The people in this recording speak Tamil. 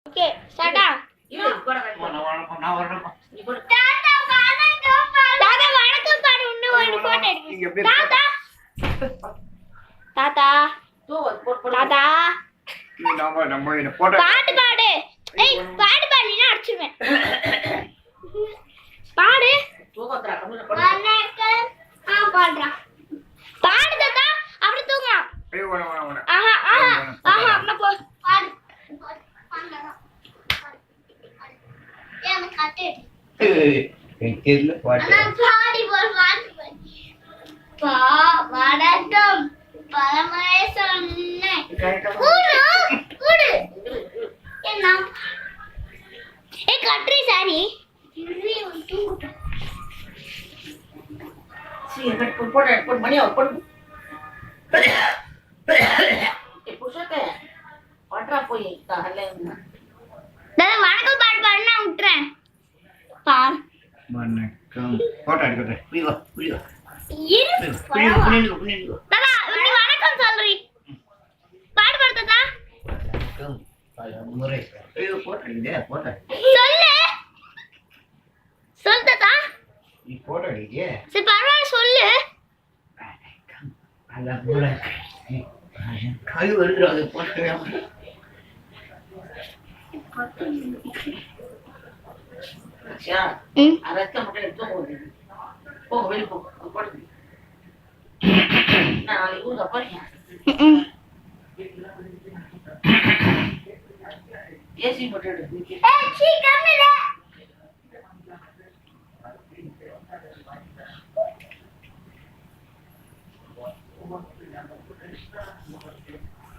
ஓகே ஸ்டார்ட்டா நான் வரேன். தாத்தா வணக்கம் பாரு இன்னும் ஒரு போட்டோ எடுங்க தாத்தா தாத்தா தாத்தா நம்ம இந்த போட்டோ பாட்டு பாடு ஏய் பாட்டு பாடுனா அடிச்சுவேன் பாடு வணக்கம் பாடுறா பாடு தாத்தா அப்படி தூங்க ஐயோ வேணாம் ஆஹா ஆஹா ஆஹா அம்மா போ பாடு ஏன் கட்டு தெரியல பாட்டு பாடி போல் பாட்டு பா வணக்கம் பரமரே சொன்னேன் கூடு கூடு என்ன ஏய் கட்ரி சாரி போட்டு மணி போட்டு புஷத்தை பண்றா போய் தாதா வணக்கம் பாட்டு பாடு நான் விட்டுறேன் பாடு வணக்கம் போட்டோ எடுக்கிறேன் புரியுதா இரு தாதா நீ வணக்கம் சொல்றீ பாடு பாடு தாதா முறை ஐயோ போட்டோ எடுக்குதே போட்டோ சொல்லு சொல் தாதா நீ போட்டோ எடுக்கியே சரி பரவாயில்ல சொல்லு அதான் முறை கை வருது போட்டோ ரத்தம் மட்டும் எடுத்து போக வெளியே போட்டு நாளைக்கு ஊருக்கா போறீங்க ஏசி போட்டு எடு ஏய்